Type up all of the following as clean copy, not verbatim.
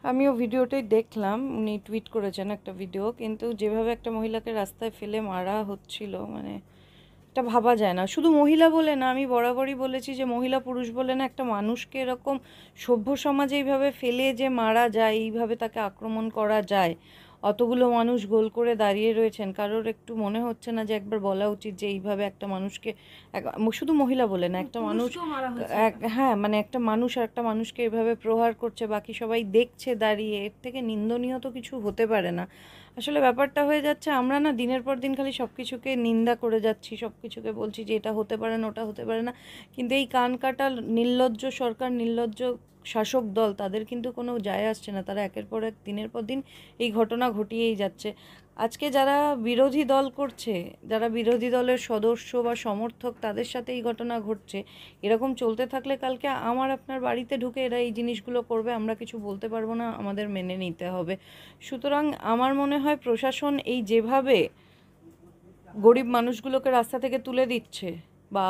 আমিও ভিডিওটাই দেখলাম, উনি টুইট করেছেন একটা ভিডিও, কিন্তু যেভাবে একটা মহিলাকে রাস্তায় ফেলে মারা হচ্ছিল, মানে এটা ভাবা যায় না। শুধু মহিলা বলে না, আমি বরাবরই বলেছি যে মহিলা পুরুষ বলে না, একটা মানুষকে এরকম সভ্য সমাজে এইভাবে ফেলে যে মারা যায়, এইভাবে তাকে আক্রমণ করা যায়, অতগুলো মানুষ গোল করে দাঁড়িয়ে রয়েছেন, কারোর একটু মনে হচ্ছে না যে একবার বলা উচিত যে এইভাবে একটা মানুষকে, শুধু মহিলা বলে না, একটা মানুষ, হ্যাঁ মানে একটা মানুষ আর একটা মানুষকে এভাবে প্রহার করছে, বাকি সবাই দেখছে দাঁড়িয়ে, এর থেকে নিন্দনীয় তো কিছু হতে পারে না। আসলে ব্যাপারটা হয়ে যাচ্ছে, আমরা না দিনের পর দিন খালি সব কিছুকে নিন্দা করে যাচ্ছি, সব কিছুকে বলছি যে এটা হতে পারে না, ওটা হতে পারে না, কিন্তু এই কান কাটা নির্লজ্জ সরকার, নির্লজ্জ শাসক দল, তাদের কিন্তু কোনো যায় আসছে না। তারা একের পর এক দিনের পর দিন এই ঘটনা ঘটিয়েই যাচ্ছে। আজকে যারা বিরোধী দল করছে, যারা বিরোধী দলের সদস্য বা সমর্থক, তাদের সাথে এই ঘটনা ঘটছে, এরকম চলতে থাকলে কালকে আমার আপনার বাড়িতে ঢুকে এরা এই জিনিসগুলো করবে, আমরা কিছু বলতে পারবো না, আমাদের মেনে নিতে হবে। সুতরাং আমার মনে হয় প্রশাসন এই যেভাবে গরিব মানুষগুলোকে রাস্তা থেকে তুলে দিচ্ছে, বা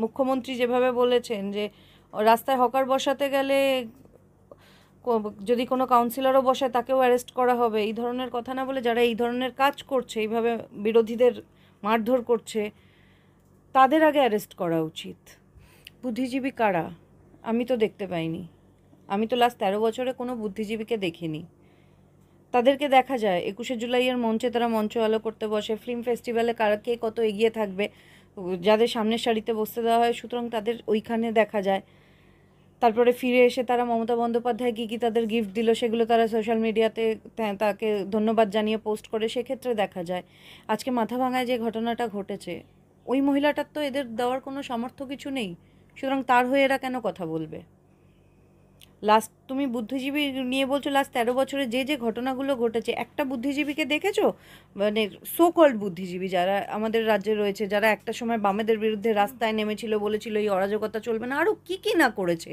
মুখ্যমন্ত্রী যেভাবে বলেছেন যে রাস্তায় হকার বসাতে গেলে যদি কোনো কাউন্সিলরও বসে তাকেও অ্যারেস্ট করা হবে, এই ধরনের কথা না বলে যারা এই ধরনের কাজ করছে, এইভাবে বিরোধীদের মারধর করছে, তাদের আগে অ্যারেস্ট করা উচিত। বুদ্ধিজীবী কারা? আমি তো দেখতে পাইনি। আমি তো লাস্ট 13 বছরে কোনো বুদ্ধিজীবীকে দেখিনি। তাদেরকে দেখা যায় 21শে জুলাইয়ের মঞ্চে, তারা মঞ্চ আলো করতে বসে, ফিল্ম ফেস্টিভ্যালে কারা কে কত এগিয়ে থাকবে, যাদের সামনের সারিতে বসতে দেওয়া হয়, সুতরাং তাদের ওইখানে দেখা যায়। তারপরে ফিরে এসে তারা মমতা বন্দ্যোপাধ্যায় কী কী তাদের গিফট দিল, সেগুলো তারা সোশ্যাল মিডিয়াতে তাকে ধন্যবাদ জানিয়ে পোস্ট করে, সেক্ষেত্রে দেখা যায়। আজকে মাথাভাঙায় যে ঘটনাটা ঘটেছে, ওই মহিলাটার তো এদের দেওয়ার কোনো সামর্থ্য কিছু নেই, সুতরাং তার হয়ে এরা কেন কথা বলবে? লাস্ট তুমি বুদ্ধিজীবী নিয়ে বলছো, লাস্ট 13 বছরে যে যে ঘটনাগুলো ঘটেছে, একটা বুদ্ধিজীবীকে দেখেছো? মানে সো কল্ড বুদ্ধিজীবী যারা আমাদের রাজ্যে রয়েছে, যারা একটা সময় বামেদের বিরুদ্ধে রাস্তায় নেমেছিল, বলেছিল এই অরাজকতা চলবে না, আরও কী কী না করেছে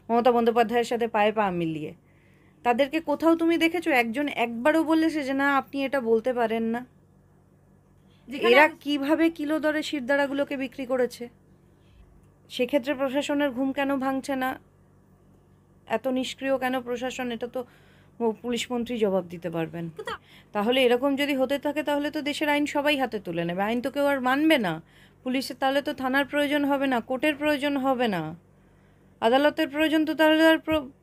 মমতা বন্দ্যোপাধ্যায়ের সাথে পায়ে পা মিলিয়ে, তাদেরকে কোথাও তুমি দেখেছো একজন একবারও বলেছে যে না আপনি এটা বলতে পারেন না? এরা কিভাবে কিলো দরে শিরদাঁড়াগুলোকে বিক্রি করেছে? সেক্ষেত্রে প্রশাসনের ঘুম কেন ভাঙছে না? এত নিষ্ক্রিয় কেন প্রশাসন? এটা তো পুলিশ মন্ত্রী জবাব দিতে পারবেন। তাহলে এরকম যদি হতে থাকে, তাহলে তো দেশের আইন সবাই হাতে তুলে নেবে, আইন তো কেউ আর মানবে না। পুলিশের তাহলে তো থানার প্রয়োজন হবে না, কোর্টের প্রয়োজন হবে না, আদালতের প্রয়োজন তো তাহলে আর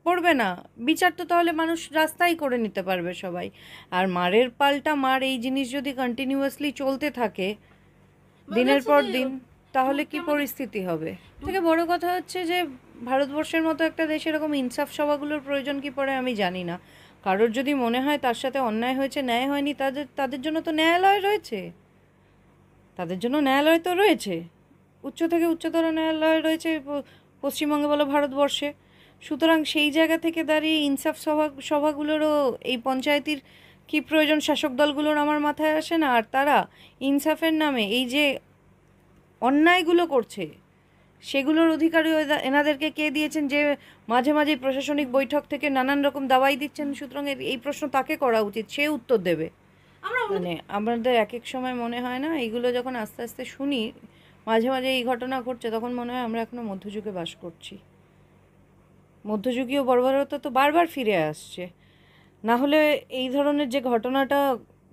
পড়বে না, বিচার তো তাহলে মানুষ রাস্তায় করে নিতে পারবে সবাই। আর মারের পাল্টা মার, এই জিনিস যদি কন্টিনিউয়াসলি চলতে থাকে দিনের পর দিন, তাহলে কি পরিস্থিতি হবে? থেকে বড় কথা হচ্ছে যে ভারতবর্ষের মতো একটা দেশে এরকম ইনসাফ সভাগুলোর প্রয়োজন কি পড়ে আমি জানি না। কারোর যদি মনে হয় তার সাথে অন্যায় হয়েছে, ন্যায় হয়নি, তাদের জন্য তো ন্যায়ালয় রয়েছে, তাদের জন্য ন্যায়ালয় তো রয়েছে, উচ্চ থেকে উচ্চতর ন্যায়ালয় রয়েছে পশ্চিমবঙ্গে বলো ভারতবর্ষে। সুতরাং সেই জায়গা থেকে দাঁড়িয়ে ইনসাফ সভাগুলোরও এই পঞ্চায়েতির কী প্রয়োজন শাসক দলগুলোর আমার মাথায় আসে না। আর তারা ইনসাফের নামে এই যে অন্যায়গুলো করছে, সেগুলোর অধিকারী এনাদেরকে কে দিয়েছেন? যে মাঝে মাঝে প্রশাসনিক বৈঠক থেকে নানান রকম দাওয়াই দিচ্ছেন, সুতরাং এই প্রশ্ন তাকে করা উচিত, সে উত্তর দেবে। মানে আমাদের এক এক সময় মনে হয় না, এইগুলো যখন আস্তে আস্তে শুনি, মাঝে মাঝে এই ঘটনা ঘটছে, তখন মনে হয় আমরা এখনো মধ্যযুগে বাস করছি। মধ্যযুগীয় বর্বরতা তো বারবার ফিরে আসছে। না হলে এই ধরনের যে ঘটনাটা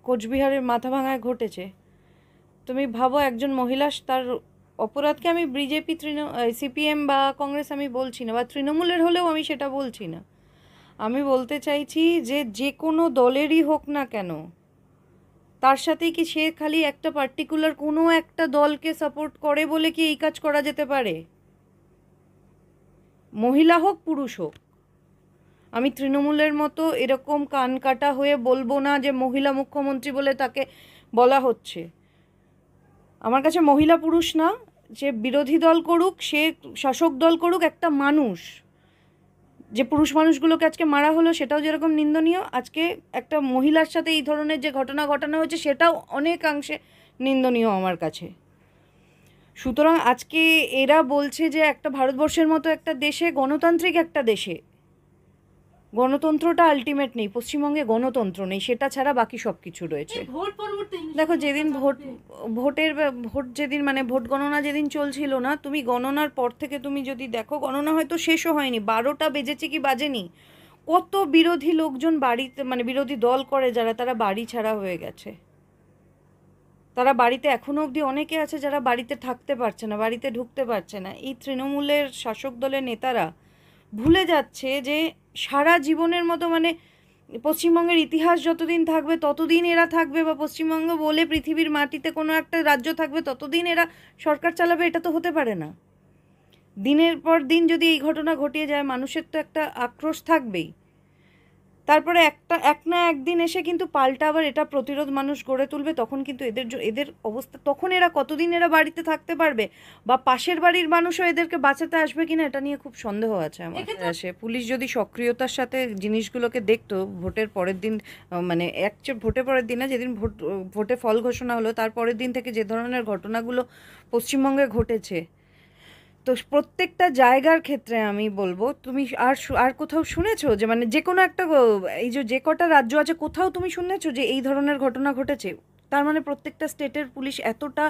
কোচবিহারের মাথাভাঙায় ঘটেছে, তুমি ভাবো একজন মহিলা, তার অপরাধকে আমি বিজেপি, সিপিএম বা কংগ্রেস আমি বলছি না, বা তৃণমূলের হলেও আমি সেটা বলছি না, আমি বলতে চাইছি যে যে কোনো দলেরই হোক না কেন, তার সাথে কি সে খালি একটা পার্টিকুলার কোনো একটা দলকে সাপোর্ট করে বলে কি এই কাজ করা যেতে পারে? মহিলা হোক পুরুষ হোক। আমি তৃণমূলের মতো এরকম কান কাটা হয়ে বলবো না যে মহিলা মুখ্যমন্ত্রী বলে তাকে বলা হচ্ছে। আমার কাছে মহিলা পুরুষ না, যে বিরোধী দল করুক, সে শাসক দল করুক, একটা মানুষ, যে পুরুষ মানুষগুলোকে আজকে মারা হলো সেটাও যেরকম নিন্দনীয়, আজকে একটা মহিলার সাথে এই ধরনের যে ঘটনা ঘটানো হয়েছে সেটাও অনেকাংশে নিন্দনীয় আমার কাছে। সুতরাং আজকে এরা বলছে যে একটা ভারতবর্ষের মতো একটা দেশে, গণতান্ত্রিক একটা দেশে, গণতন্ত্রটা আলটিমেট নেই, পশ্চিমবঙ্গে গণতন্ত্র নেই, সেটা ছাড়া বাকি সব কিছু রয়েছে। দেখো যেদিন ভোট যেদিন মানে ভোট গণনা যেদিন চলছিল না, তুমি গণনার পর থেকে তুমি যদি দেখো, গণনা হয়তো শেষও হয়নি, 12টা বেজেছে কি বাজেনি, কত বিরোধী লোকজন বাড়িতে, মানে বিরোধী দল করে যারা, তারা বাড়ি ছাড়া হয়ে গেছে। তারা বাড়িতে এখনও অবধি অনেকে আছে যারা বাড়িতে থাকতে পারছে না, বাড়িতে ঢুকতে পারছে না। এই তৃণমূলের শাসক দলের নেতারা ভুলে যাচ্ছে যে সারা জীবনের মতো, মানে পশ্চিমবঙ্গের ইতিহাস যতদিন থাকবে ততদিন এরা থাকবে, বা পশ্চিমবঙ্গ বলে পৃথিবীর মাটিতে কোনো একটা রাজ্য থাকবে ততদিন এরা সরকার চালাবে, এটা তো হতে পারে না। দিনের পর দিন যদি এই ঘটনা ঘটিয়ে যায়, মানুষের তো একটা আক্রোশ থাকবেই। তারপরে এক না একদিন এসে কিন্তু পাল্টা আবার এটা প্রতিরোধ মানুষ গড়ে তুলবে, তখন কিন্তু এদের অবস্থা, তখন এরা কতদিন এরা বাড়িতে থাকতে পারবে, বা পাশের বাড়ির মানুষও এদেরকে বাঁচাতে আসবে কিনা, এটা নিয়ে খুব সন্দেহ আছে আমার। আসে পুলিশ যদি সক্রিয়তার সাথে জিনিসগুলোকে দেখতো ভোটের পরের দিন, মানে ভোটের পরের দিন না, যেদিন ভোটে ফল ঘোষণা হলো তার পরের দিন থেকে যে ধরনের ঘটনাগুলো পশ্চিমবঙ্গে ঘটেছে, তো প্রত্যেকটা জায়গার ক্ষেত্রে আমি বলবো, তুমি আর কোথাও শুনেছো যে, মানে যে কোনো একটা, এই যে কটা রাজ্য আছে, কোথাও তুমি শুনেছো যে এই ধরনের ঘটনা ঘটেছে? তার মানে প্রত্যেকটা স্টেটের পুলিশ এতটা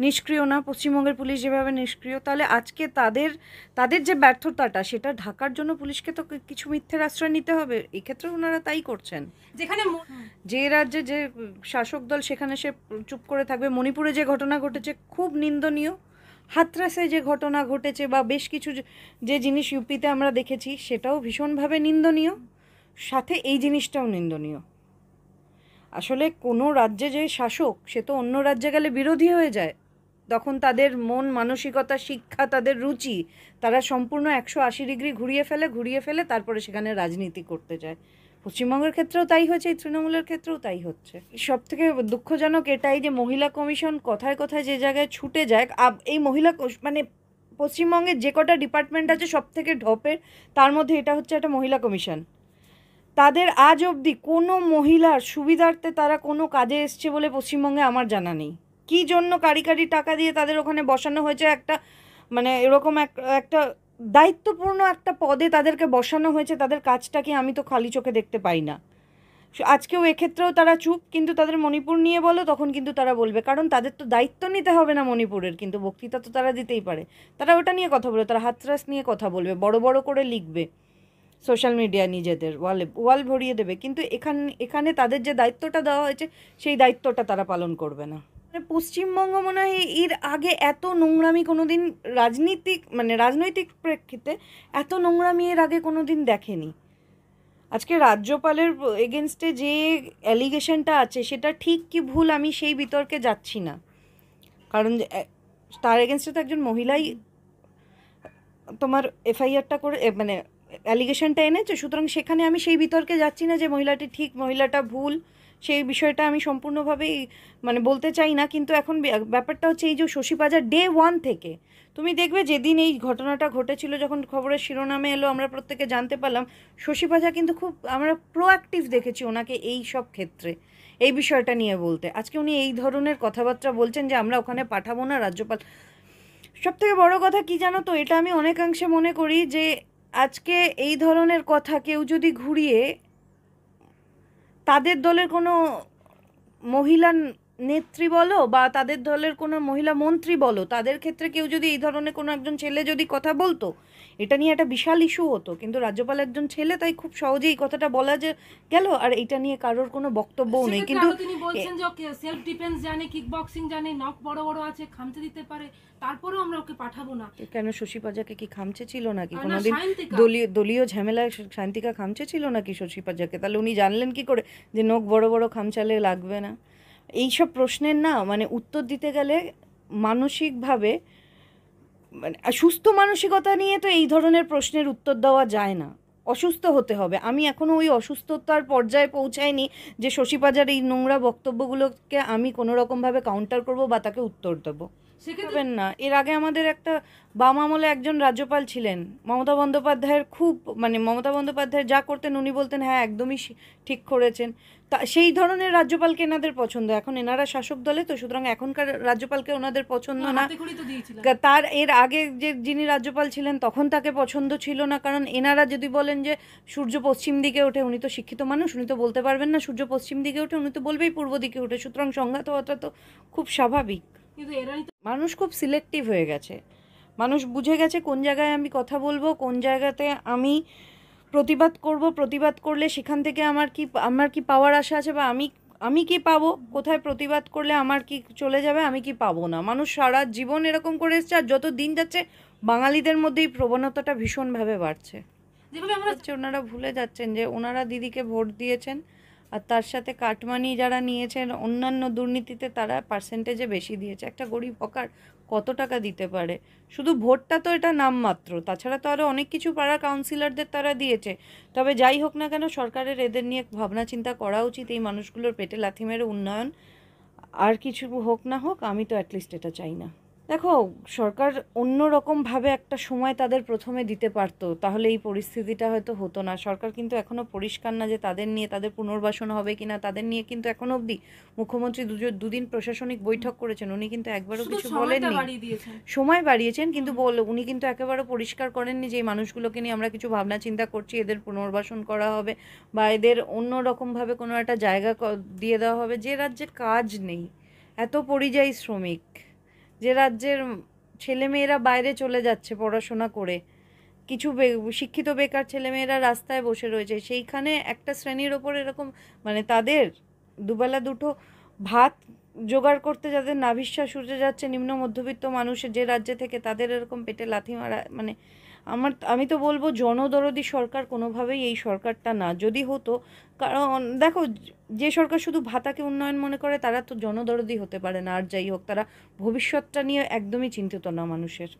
নিষ্ক্রিয় না, পশ্চিমবঙ্গের পুলিশ যেভাবে নিষ্ক্রিয়। তাহলে আজকে তাদের যে ব্যর্থতাটা, সেটা ঢাকার জন্য পুলিশকে তো কিছু মিথ্যের আশ্রয় নিতে হবে। এক্ষেত্রে ওনারা তাই করছেন। যেখানে যে রাজ্যে যে শাসক দল, সেখানে সে চুপ করে থাকবে। মণিপুরে যে ঘটনা ঘটেছে খুব নিন্দনীয়, হাতরাসে যে ঘটনা ঘটেছে, বা বেশ কিছু যে জিনিস ইউপিতে আমরা দেখেছি, সেটাও ভীষণভাবে নিন্দনীয়, সাথে এই জিনিসটাও নিন্দনীয়। আসলে কোনো রাজ্যে যে শাসক, সে তো অন্য রাজ্যে গেলে বিরোধী হয়ে যায়। তখন তাদের মন মানসিকতা, শিক্ষা, তাদের রুচি, তারা সম্পূর্ণ 180 ডিগ্রি ঘুরিয়ে ফেলে তারপরে সেখানে রাজনীতি করতে যায়। পশ্চিমবঙ্গের ক্ষেত্রেও তাই হচ্ছে, এই তৃণমূলের ক্ষেত্রেও তাই হচ্ছে। সব থেকে দুঃখজনক এটাই যে মহিলা কমিশন কথায় কথায় যে জায়গায় ছুটে যায়, এই মহিলা, মানে পশ্চিমবঙ্গের যে কটা ডিপার্টমেন্ট আছে সব থেকে ঢপের, তার মধ্যে এটা হচ্ছে একটা মহিলা কমিশন। তাদের আজ অবধি কোনো মহিলার সুবিধার্থে তারা কোনো কাজে এসছে বলে পশ্চিমবঙ্গে আমার জানা নেই। কী জন্য কারি টাকা দিয়ে তাদের ওখানে বসানো হয়েছে, একটা মানে এরকম একটা দায়িত্বপূর্ণ একটা পদে তাদেরকে বসানো হয়েছে, তাদের কাজটা কি আমি তো খালি চোখে দেখতে পাই না। আজকেও এক্ষেত্রেও তারা চুপ, কিন্তু তাদের মণিপুর নিয়ে বলো তখন কিন্তু তারা বলবে, কারণ তাদের তো দায়িত্ব নিতে হবে না মণিপুরের, কিন্তু বক্তৃতা তো তারা দিতেই পারে। তারা ওটা নিয়ে কথা বলবে, তারা হাতরাস নিয়ে কথা বলবে, বড় বড় করে লিখবে সোশ্যাল মিডিয়া, নিজেদের ওয়াল ভরিয়ে দেবে, কিন্তু এখানে তাদের যে দায়িত্বটা দেওয়া হয়েছে সেই দায়িত্বটা তারা পালন করবে না। পশ্চিমবঙ্গ মনে হয় এর আগে এত নোংরামি কোনো দিন রাজনৈতিক প্রেক্ষিতে এত নোংরামি এর আগে কোনো দিন দেখেনি। আজকে রাজ্যপালের এগেনস্টে যে অ্যালিগেশনটা আছে, সেটা ঠিক কি ভুল আমি সেই বিতর্কে যাচ্ছি না, কারণ তার এগেনস্টে তো একজন মহিলাই তোমার এফআইআরটা করে, মানে অ্যালিগেশনটা এনেছে, সুতরাং সেখানে আমি সেই বিতর্কে যাচ্ছি না যে মহিলাটি ঠিক মহিলাটা ভুল, সেই বিষয়টা আমি সম্পূর্ণভাবেই মানে বলতে চাই না। কিন্তু এখন ব্যাপারটা হচ্ছে, এই যে শশী পাজা ডে 1 থেকে তুমি দেখবে, যেদিন এই ঘটনাটা ঘটেছিল, যখন খবরের শিরোনামে এলো, আমরা প্রত্যেকে জানতে পারলাম, শশী পাজা কিন্তু খুব আমরা প্রোঅ্যাক্টিভ দেখেছি ওনাকে এই সব ক্ষেত্রে, এই বিষয়টা নিয়ে বলতে। আজকে উনি এই ধরনের কথাবার্তা বলছেন যে আমরা ওখানে পাঠাবো না রাজ্যপাল। সব থেকে বড় কথা কি জানো তো, এটা আমি অনেকাংশে মনে করি যে আজকে এই ধরনের কথা কেউ যদি ঘুরিয়ে, তাদের দলের কোনো মহিলা নেত্রী বলো বা তাদের দলের কোনো মহিলা মন্ত্রী বলো, তাদের ক্ষেত্রে কেউ যদি এই ধরনের কোনো একজন ছেলে যদি কথা বলতো, এটা নিয়ে একটা বিশাল ইস্যু হতো। কিন্তু রাজ্যপাল একজন ছেলে, তাই খুব সহজেই এই কথাটা বলা যে গেল, আর এটা নিয়ে কারোর কোনো বক্তব্যও নেই। কিন্তু তিনি বলছেন যে ওকে সেলফ ডিফেন্স জানে, কিক বক্সিং জানে, নখ বড় বড় আছে, খামচে দিতে পারে, তারপরেও আমরা ওকে পাঠাবো না। কেন শশী পাজাকে কি খামচে ছিল নাকি কোনোদিন? দলীয় ঝামেলায় শান্তিকা খামচে ছিল নাকি শশী পাজাকে? তাহলে উনি জানলেন কি করে যে নখ বড় বড় খামচালে লাগবে না? এইসব প্রশ্নের না, মানে উত্তর দিতে গেলে মানসিকভাবে, মানে সুস্থ মানসিকতা নিয়ে তো এই ধরনের প্রশ্নের উত্তর দেওয়া যায় না, অসুস্থ হতে হবে। আমি এখনও ওই অসুস্থতার পর্যায়ে পৌঁছাইনি যে শশী পাজার এই নোংরা বক্তব্যগুলোকে আমি কোনো রকমভাবে কাউন্টার করব বা তাকে উত্তর দেবো, সেখাবেন না। এর আগে আমাদের একটা বাম আমলে একজন রাজ্যপাল ছিলেন, মমতা বন্দ্যোপাধ্যায়ের মমতা বন্দ্যোপাধ্যায় যা করতেন উনি বলতেন হ্যাঁ একদমই ঠিক করেছেন। তা সেই ধরনের রাজ্যপালকে এনাদের পছন্দ। এখন এনারা শাসক দলে, তো সুতরাং এখনকার রাজ্যপালকে ওনাদের পছন্দ না। তার এর আগে যিনি রাজ্যপাল ছিলেন তখন তাকে পছন্দ ছিল না, কারণ এনারা যদি বলেন যে সূর্য পশ্চিম দিকে ওঠে, উনি তো শিক্ষিত মানুষ, উনি তো বলতে পারবেন না সূর্য পশ্চিম দিকে ওঠে, উনি তো বলবেই পূর্ব দিকে ওঠে। সুতরাং সংঘাত হওয়াটা তো খুব স্বাভাবিক। মানুষ খুব সিলেক্টিভ হয়ে গেছে, মানুষ বুঝে গেছে কোন জায়গায় আমি কথা বলবো, কোন জায়গাতে আমি প্রতিবাদ করব, প্রতিবাদ করলে সেখান থেকে আমার কি পাওয়ার আশা আছে, বা আমি কি পাবো, কোথায় প্রতিবাদ করলে আমার কি চলে যাবে, আমি কি পাবো না। মানুষ সারা জীবন এরকম করে এসছে, আর যত দিন যাচ্ছে বাঙালিদের মধ্যে এই প্রবণতাটা ভীষণভাবে বাড়ছে। যেভাবে আমরা ওনারা ভুলে যাচ্ছেন যে ওনারা দিদিকে ভোট দিয়েছেন, আর তার সাথে কাটমানি যারা নিয়েছেন অন্যান্য দুর্নীতিতে তারা পার্সেন্টেজে বেশি দিয়েছে। একটা গরিব হকার কত টাকা দিতে পারে? শুধু ভোটটা তো এটা নামমাত্র, তাছাড়া তো আরও অনেক কিছু পাড়ার কাউন্সিলরদের তারা দিয়েছে। তবে যাই হোক না কেন, সরকারের এদের নিয়ে ভাবনা চিন্তা করা উচিত। এই মানুষগুলোর পেটে লাথি মেরে উন্নয়ন আর কিছু হোক না হোক, আমি তো অ্যাটলিস্ট এটা চাই না। দেখো, সরকার অন্য রকমভাবে একটা সময় তাদের প্রথমে দিতে পারতো, তাহলে এই পরিস্থিতিটা হয়তো হতো না। সরকার কিন্তু এখনও পরিষ্কার না যে তাদের নিয়ে তাদের পুনর্বাসন হবে কিনা, তাদের নিয়ে কিন্তু এখনও অবধি মুখ্যমন্ত্রী দুদিন প্রশাসনিক বৈঠক করেছেন, উনি কিন্তু একবারও শুধু কিছু সময়টা বলেননি। বাড়িয়ে দিয়েছেন। সময় বাড়িয়েছেন, কিন্তু উনি কিন্তু একেবারে পরিষ্কার করেননি যে এই মানুষগুলোকে নিয়ে আমরা কিছু ভাবনা চিন্তা করছি, এদের পুনর্বাসন করা হবে বা এদের অন্য রকমভাবে কোনো একটা জায়গা দিয়ে দেওয়া হবে। যে রাজ্যে কাজ নেই, এত পরিযায়ী শ্রমিক, যে রাজ্যের ছেলেমেয়েরা বাইরে চলে যাচ্ছে পড়াশোনা করে, কিছু শিক্ষিত বেকার ছেলেমেয়েরা রাস্তায় বসে রয়েছে, সেইখানে একটা শ্রেণীর ওপর এরকম মানে তাদের দুবেলা দুটো ভাত জোগাড় করতে যাদের নাভিশ্বাস উঠে যাচ্ছে, নিম্ন মধ্যবিত্ত মানুষের যে রাজ্যে থেকে, তাদের এরকম পেটে লাথি মারা, মানে আমি তো বলবো জনদরদি সরকার কোনোভাবেই এই সরকারটা না। যদি হতো, কারণ দেখো, যে সরকার শুধু ভাতাকে উন্নয়ন মনে করে তারা তো জনদরদি হতে পারে না। আর যাই হোক, তারা ভবিষ্যৎটা নিয়ে একদমই চিন্তিত না মানুষের।